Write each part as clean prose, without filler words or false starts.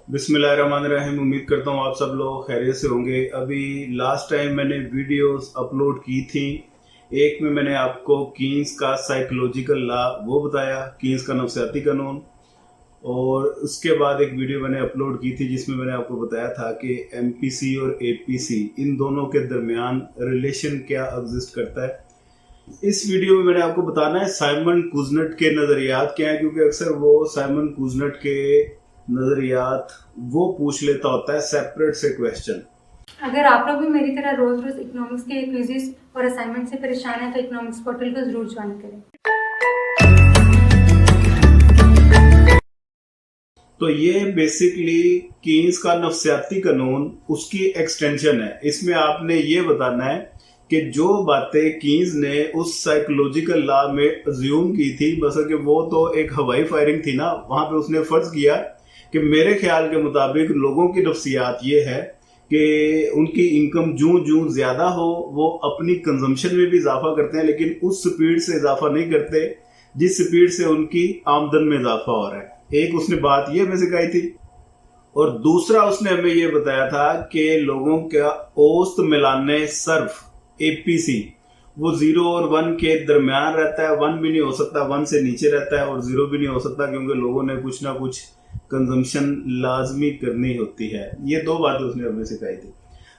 बिस्मिल्लाहिर्रहमानिर्रहीम। उम्मीद करता हूँ आप सब लोग खैरियत से होंगे। अभी लास्ट टाइम मैंने वीडियोस अपलोड की थी। एक में मैंने आपको कीन्स का साइकोलॉजिकल लॉ वो बताया, कीन्स का नफसियाती कानून, और उसके बाद एक वीडियो मैंने अपलोड की थी जिसमें मैंने आपको बताया था कि एमपीसी और एपीसी इन दोनों के दरमियान रिलेशन क्या एग्जिस्ट करता है। इस वीडियो में मैंने आपको बताना है साइमन कुजनेट के नजरियात क्या है, क्योंकि अक्सर वो साइमन कुजनेट के नजरियात वो पूछ लेता होता है सेपरेट से क्वेश्चन। अगर आप लोग भी मेरी तरह रोज रोज इकोनॉमिक्स के क्विज़ेस और असाइनमेंट से परेशान हैं तो इकोनॉमिक्स पोर्टल को जरूर ज्वाइन करें। तो ये बेसिकली कीन्स का नफसियाती कानून उसकी एक्सटेंशन है। इसमें आपने ये बताना है कि जो बातें कीन्स ने उस साइकोलॉजिकल लॉ में अज्यूम की थी, बस कि वो तो एक हवाई फायरिंग थी ना, वहां पे उसने फर्ज किया कि मेरे ख्याल के मुताबिक लोगों की नफ्सियात ये है कि उनकी इनकम जूं जूं ज्यादा हो वो अपनी कंजम्पशन में भी इजाफा करते हैं, लेकिन उस स्पीड से इजाफा नहीं करते जिस स्पीड से उनकी आमदन में इजाफा हो रहा है। एक उसने बात ये हमें सिखाई थी, और दूसरा उसने हमें ये बताया था कि लोगों का औसत मिलाने सर्फ एपीसी वो 0 और 1 के दरमियान रहता है। 1 भी नहीं हो सकता, 1 से नीचे रहता है, और 0 भी नहीं हो सकता, क्योंकि लोगों ने कुछ ना कुछ कंजम्पशन लाजमी करनी होती है। ये दो बातें उसने हमें सिखाई थी।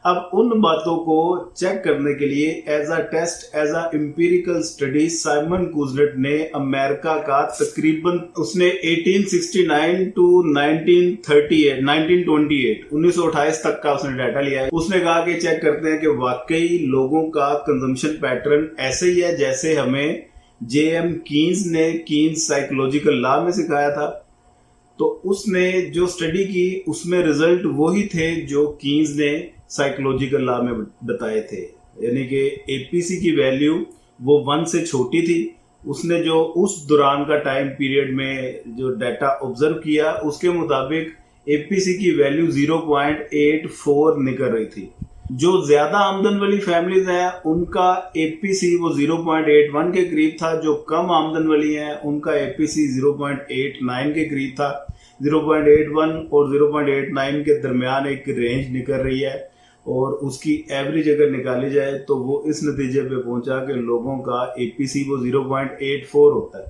अब उन बातों को चेक करने के लिए as a test, as a empirical study, Simon Kuznets ने अमेरिका का तकरीबन उसने 1869 टू 1928 1928 तक का उसने डाटा लिया है। उसने कहा कि चेक करते हैं कि वाकई लोगों का कंजम्पशन पैटर्न ऐसे ही है जैसे हमें जेएम कीन्स ने कीन्स साइकोलॉजिकल लॉ में सिखाया था। तो उसने जो स्टडी की उसमें रिजल्ट वही थे जो कीन्स ने साइकोलॉजिकल लॉ में बताए थे, यानी कि एपीसी की वैल्यू वो 1 से छोटी थी। उसने जो उस दौरान का टाइम पीरियड में जो डाटा ऑब्जर्व किया उसके मुताबिक एपीसी की वैल्यू 0.84 निकल रही थी। जो ज्यादा आमदन वाली फैमिलीज हैं उनका एपीसी वो 0.81 के करीब था, जो कम आमदन वाली हैं उनका एपीसी 0.89 के करीब था। 0.81 और 0.89 के दरमियान एक रेंज निकल रही है, और उसकी एवरेज अगर निकाली जाए तो वो इस नतीजे पे पहुंचा कि लोगों का एपीसी वो 0.84 होता है।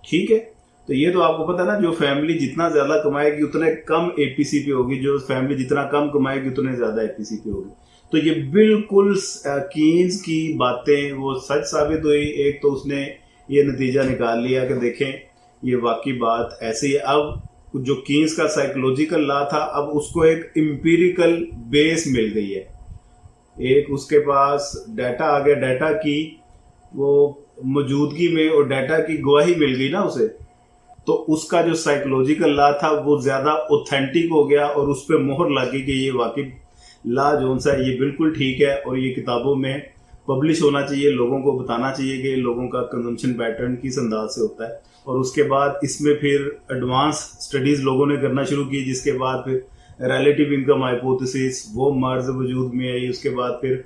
ठीक है, तो ये तो आपको पता ना, जो फैमिली जितना ज्यादा कमाएगी उतने कम एपीसी पे होगी, जो फैमिली जितना कम कमाएगी उतने ज्यादा एपीसी पे होगी। तो ये बिल्कुल कीन्स की बातें वो सच साबित हुई। एक तो उसने ये नतीजा निकाल लिया कि देखें ये वाकई बात ऐसी है। अब जो कीन्स का साइकोलॉजिकल लॉ था, अब उसको एक एम्पिरिकल बेस मिल गई है, एक उसके पास डाटा आ गया, डाटा की वो मौजूदगी में और डाटा की गवाही मिल गई ना उसे, तो उसका जो साइकोलॉजिकल लॉ था वो ज्यादा ऑथेंटिक हो गया और उस पर मोहर लगी कि ये वाकई लॉ जो सा है ये बिल्कुल ठीक है, और ये किताबों में पब्लिश होना चाहिए, लोगों को बताना चाहिए कि लोगों का कंजम्पशन पैटर्न किस अंदाज से होता है। और उसके बाद इसमें फिर एडवांस स्टडीज लोगों ने करना शुरू की, जिसके बाद फिर रिलेटिव इनकम हाइपोथेसिस वो मर्ज वजूद में आई। उसके बाद फिर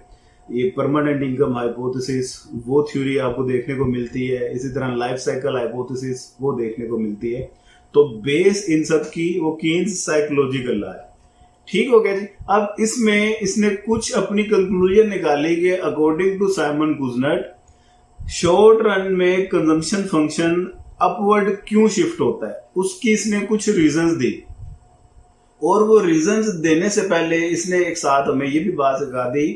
ये परमानेंट इनकम हाइपोथेसिस वो थ्योरी आपको देखने को मिलती है। इसी तरह लाइफ साइकिल हाइपोथेसिस वो देखने को मिलती है। तो बेस इन सब की वो कीन्स साइकोलॉजिकल लॉ है। ठीक हो गया जी। अब इसमें इसने कुछ अपनी कंक्लूजन निकाली कि according to Simon Kuznets short run में कंजम्पशन फंक्शन अपवर्ड क्यों शिफ्ट होता है, उसकी इसने कुछ रीजंस दी। और वो रीजंस देने से पहले इसने एक साथ हमें ये भी बात सिखा दी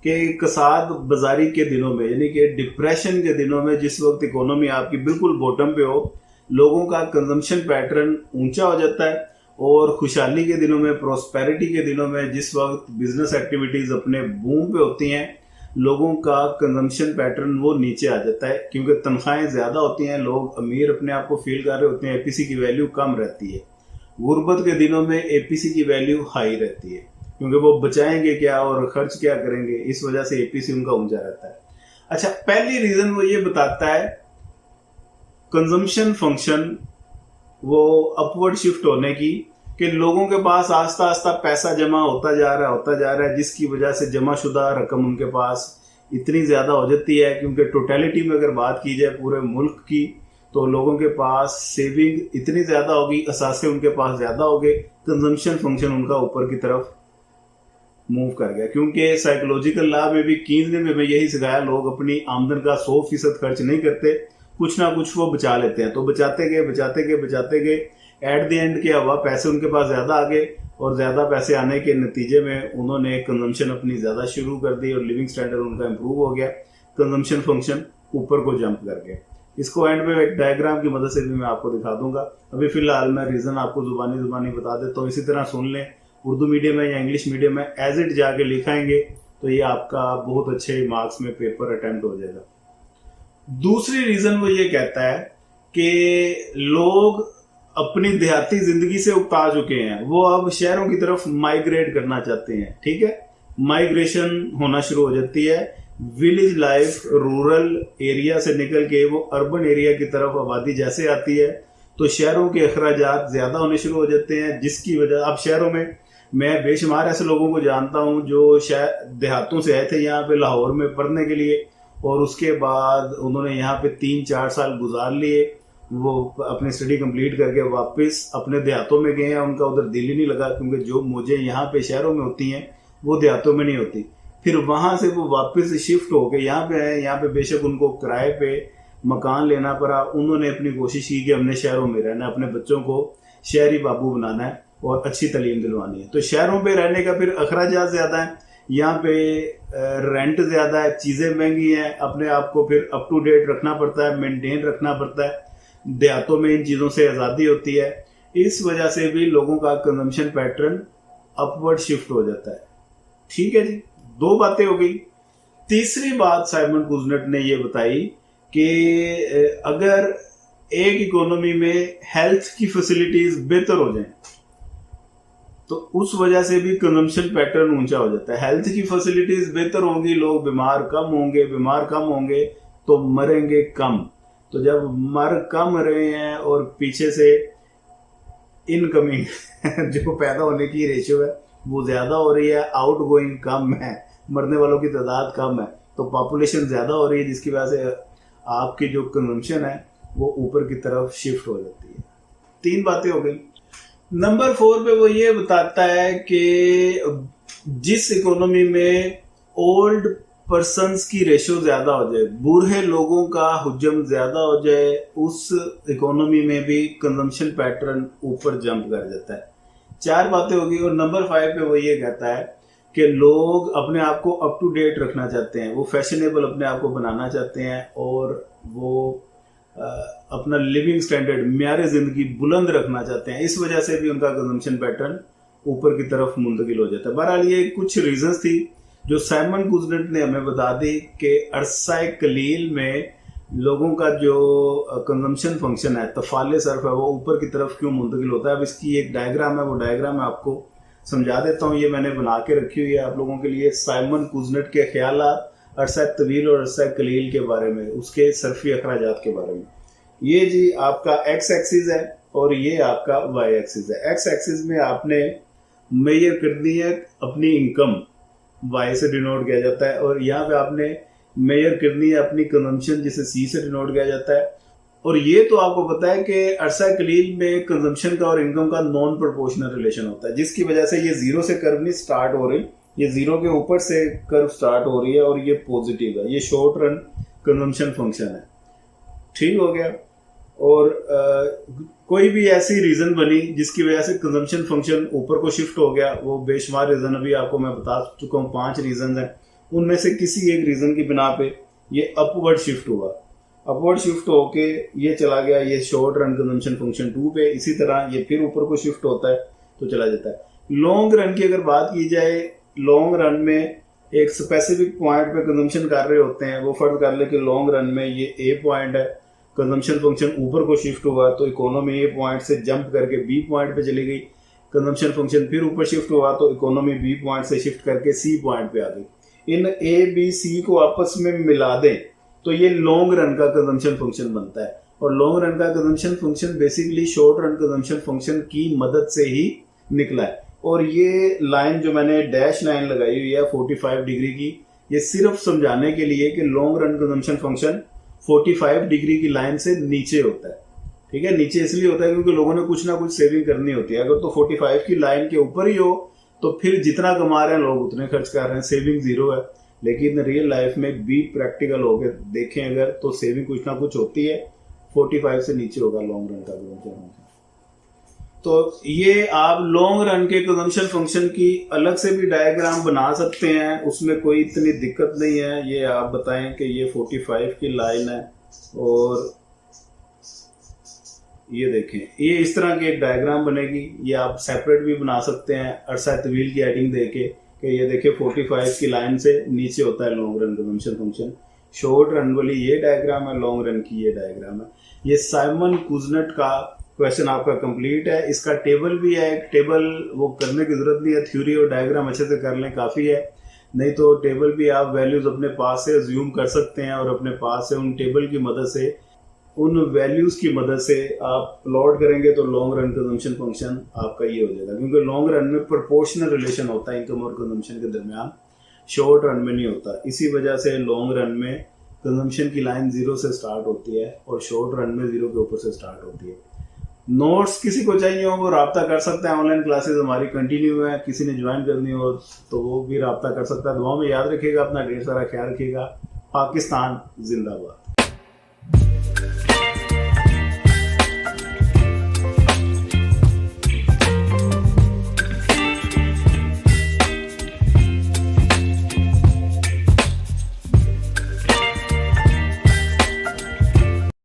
कि कसाद बाजारी के दिनों में, यानी कि डिप्रेशन के दिनों में, जिस वक्त इकोनॉमी आपकी बिल्कुल बॉटम पे हो, लोगों का कंजम्पशन पैटर्न ऊंचा हो जाता है, और खुशहाली के दिनों में, प्रोस्पेरिटी के दिनों में, जिस वक्त बिजनेस एक्टिविटीज अपने बूम पे होती हैं, लोगों का कंजम्पशन पैटर्न वो नीचे आ जाता है, क्योंकि तनख्वाहें ज्यादा होती हैं, लोग अमीर अपने आप को फील कर रहे होते हैं, एपीसी की वैल्यू कम रहती है। गुर्बत के दिनों में एपीसी की वैल्यू हाई रहती है, क्योंकि वो बचाएंगे क्या और खर्च क्या करेंगे, इस वजह से एपीसी उनका ऊंचा रहता है। अच्छा, पहली रीजन वो ये बताता है कंजम्पशन फंक्शन वो अपवर्ड शिफ्ट होने की, कि लोगों के पास आस्ता आस्ता पैसा जमा होता जा रहा है, जिसकी वजह से जमा शुदा रकम उनके पास इतनी ज्यादा हो जाती है, क्योंकि टोटलिटी में अगर बात की जाए पूरे मुल्क की, तो लोगों के पास सेविंग इतनी ज्यादा होगी, असासे उनके पास ज्यादा हो गए, कंजम्पशन फंक्शन उनका ऊपर की तरफ मूव कर गया। क्योंकि साइकोलॉजिकल लॉ में भी कीन्स ने भी हमें यही सिखाया, लोग अपनी आमदन का 100% खर्च नहीं करते, कुछ ना कुछ वो बचा लेते हैं। तो बचाते गए, एट द एंड क्या हुआ, पैसे उनके पास ज्यादा आ गए और ज्यादा पैसे आने के नतीजे में उन्होंने कंजम्पशन अपनी ज्यादा शुरू कर दी और लिविंग स्टैंडर्ड उनका इंप्रूव हो गया, कंजम्पशन फंक्शन ऊपर को जंप कर गया। इसको एंड में एक डायग्राम की मदद से भी मैं आपको दिखा दूंगा। अभी फिलहाल मैं रीजन आपको जुबानी बता देता हूँ, इसी तरह सुन लें। उर्दू मीडियम में या इंग्लिश मीडियम में एज इट जाके लिखाएंगे तो ये आपका बहुत अच्छे मार्क्स में पेपर अटेम्प्ट हो जाएगा। दूसरी रीजन वो ये कहता है कि लोग अपनी देहाती जिंदगी से उकता चुके हैं, वो अब शहरों की तरफ माइग्रेट करना चाहते हैं। ठीक है, माइग्रेशन होना शुरू हो जाती है, विलेज लाइफ रूरल एरिया से निकल के वो अर्बन एरिया की तरफ आबादी जैसे आती है तो शहरों के अखराजात ज्यादा होने शुरू हो जाते हैं, जिसकी वजह अब शहरों में मैं बेशुमार ऐसे लोगों को जानता हूं जो देहातों से आए थे यहाँ पे लाहौर में पढ़ने के लिए और उसके बाद उन्होंने यहाँ पे 3-4 साल गुजार लिए, वो अपनी स्टडी कंप्लीट करके वापस अपने देहातों में गए हैं, उनका उधर दिल ही नहीं लगा क्योंकि जो मौजें यहाँ पे शहरों में होती हैं वो देहातों में नहीं होती। फिर वहां से वो वापस शिफ्ट होके यहाँ पे आए, यहाँ पे बेशक उनको किराए पे मकान लेना पड़ा, उन्होंने अपनी कोशिश की कि हमने शहरों में रहना है, अपने बच्चों को शहरी बाबू बनाना है और अच्छी तालीम दिलवानी है। तो शहरों पे रहने का फिर अखराजात ज्यादा है, यहाँ पे रेंट ज्यादा है, चीजें महंगी हैं, अपने आप को फिर अप टू डेट रखना पड़ता है, मेंटेन रखना पड़ता है। देहातों में इन चीजों से आजादी होती है, इस वजह से भी लोगों का कंजम्पशन पैटर्न अपवर्ड शिफ्ट हो जाता है। ठीक है जी, 2 बातें हो गई। तीसरी बात साइमन कुजनेट ने ये बताई कि अगर एक इकोनॉमी में हेल्थ की फैसिलिटीज बेहतर हो जाएं तो उस वजह से भी कंजम्पशन पैटर्न ऊंचा हो जाता है। हेल्थ की फैसिलिटीज बेहतर होंगी, लोग बीमार कम होंगे तो मरेंगे कम। तो जब मर कम रहे हैं और पीछे से इनकमिंग जो पैदा होने की रेशियो है वो ज्यादा हो रही है, आउट गोइंग कम है, मरने वालों की तादाद कम है, तो पॉपुलेशन ज्यादा हो रही है, जिसकी वजह से आपकी जो कंजम्पशन है वो ऊपर की तरफ शिफ्ट हो जाती है। 3 बातें हो गई। नंबर 4 पे वो ये बताता है कि जिस इकोनॉमी में ओल्ड पर्सन्स की रेशियो ज्यादा हो जाए, बूढ़े लोगों का हुजम ज्यादा हो जाए, उस इकोनॉमी में भी कंजम्पशन पैटर्न ऊपर जंप कर जाता है। 4 बातें होगी। और नंबर 5 पे वो ये कहता है कि लोग अपने आप को अप टू डेट रखना चाहते हैं, वो फैशनेबल अपने आप को बनाना चाहते हैं और वो अपना लिविंग स्टैंडर्ड म्यारे जिंदगी बुलंद रखना चाहते हैं, इस वजह से भी उनका कंजम्पशन पैटर्न ऊपर की तरफ मुंतकिल हो जाता है। बहरहाल ये कुछ रीजंस थी जो साइमन कुजनेट ने हमें बता दी कि अरसा कलील में लोगों का जो कंजम्पशन फंक्शन है, तफाले सर्फ है, वो ऊपर की तरफ क्यों मुंतकिल होता है। अब इसकी एक डायग्राम है, वो डायग्राम मैं आपको समझा देता हूँ, ये मैंने बना के रखी हुई है आप लोगों के लिए। साइमन कुजनेट के ख्यालात अरसा तवील और अरसा कलील के बारे में, उसके सर्फी अखराजात के बारे में। ये जी आपका एक्स एक्सिस है और ये आपका वाई एक्सिस है। एक्स एक्सिस में आपने मेजर कर दी है अपनी इनकम, वाई से डिनोट किया जाता है, और यहाँ पे आपने मेजर करनी है अपनी कंजम्पशन, जिसे सी से डिनोट किया जाता है। और ये तो आपको पता है कि अरसा कलील में कंजम्पशन का और इनकम का नॉन प्रोपोर्शनल रिलेशन होता है, जिसकी वजह से ये 0 से कर्व नहीं स्टार्ट हो रही, ये 0 के ऊपर से कर्व स्टार्ट हो रही है और ये पॉजिटिव है, ये शॉर्ट रन कंजम्पशन फंक्शन है। ठीक हो गया। और कोई भी ऐसी रीजन बनी जिसकी वजह से कंजम्पशन फंक्शन ऊपर को शिफ्ट हो गया, वो बेशुमार रीजन अभी आपको मैं बता चुका हूँ, 5 रीजन हैं, उनमें से किसी एक रीजन की बिना पे ये अपवर्ड शिफ्ट हुआ, अपवर्ड शिफ्ट होके ये चला गया, ये शॉर्ट रन कंजम्पशन फंक्शन 2 पे, इसी तरह ये फिर ऊपर को शिफ्ट होता है तो चला जाता है। लॉन्ग रन की अगर बात की जाए, लॉन्ग रन में एक स्पेसिफिक पॉइंट पे कंजम्पशन कर रहे होते हैं, वो फर्ज कर ले कि लॉन्ग रन में ये ए पॉइंट है, कंजम्पशन फंक्शन ऊपर को शिफ्ट हुआ तो इकोनॉमी ए पॉइंट से जंप करके बी पॉइंट पे चली गई, कंजम्पशन फंक्शन फिर ऊपर शिफ्ट हुआ तो इकोनॉमी बी पॉइंट से शिफ्ट करके सी पॉइंट पे आ गई। इन ए बी सी को आपस में मिला दें तो ये लॉन्ग रन का कंजम्पशन फंक्शन बनता है। और लॉन्ग रन का consumption function basically short run consumption function की मदद से ही निकला है। और ये लाइन जो मैंने डैश लाइन लगाई हुई है 45 डिग्री की, ये सिर्फ समझाने के लिए कि long run consumption function 45 degree की लाइन से नीचे होता है। ठीक है, नीचे इसलिए होता है क्योंकि लोगों ने कुछ ना कुछ सेविंग करनी होती है। अगर तो 45 की लाइन के ऊपर ही हो तो फिर जितना कमा रहे हैं लोग उतने खर्च कर रहे हैं, सेविंग जीरो है। लेकिन रियल लाइफ में भी प्रैक्टिकल होकर देखें अगर, तो सेविंग कुछ ना कुछ होती है। 45 से नीचे होगा लॉन्ग रन का कंजम्पशन। तो ये आप लॉन्ग रन के कंजम्पशन फंक्शन की अलग से भी डायग्राम बना सकते हैं, उसमें कोई इतनी दिक्कत नहीं है। ये आप बताएं कि ये 45 की लाइन है और ये देखें, ये इस तरह की एक डायग्राम बनेगी। ये आप सेपरेट भी बना सकते हैं अरसा तवील की एडिंग देके कि ये देखिए 45 की लाइन से नीचे होता है long run consumption function. Short run वाली ये डायग्राम है, लॉन्ग रन की ये डायग्राम है। ये साइमन कुजनेट का क्वेश्चन आपका कंप्लीट है। इसका टेबल भी है, एक टेबल वो करने की जरूरत नहीं है, थ्योरी और डायग्राम अच्छे से कर लें काफ़ी है। नहीं तो टेबल भी आप वैल्यूज अपने पास से ज्यूम कर सकते हैं और अपने पास से उन टेबल की मदद से, उन वैल्यूज की मदद से आप प्लॉट करेंगे तो लॉन्ग रन कंजम्पशन फंक्शन आपका ये हो जाएगा। क्योंकि लॉन्ग रन में प्रोपोर्शनल रिलेशन होता है इनकम और कंजम्पशन के दरमियान, शॉर्ट रन में नहीं होता। इसी वजह से लॉन्ग रन में कंजम्पशन की लाइन 0 से स्टार्ट होती है और शॉर्ट रन में 0 के ऊपर से स्टार्ट होती है। नोट्स किसी को चाहिए हो वो रब्ता कर सकता है, ऑनलाइन क्लासेस हमारी कंटिन्यू है, किसी ने ज्वाइन करनी हो तो वो भी रब्ता कर सकता है। दुआ में याद रखिएगा, अपना ढेर सारा ख्याल रखिएगा। पाकिस्तान जिंदाबाद।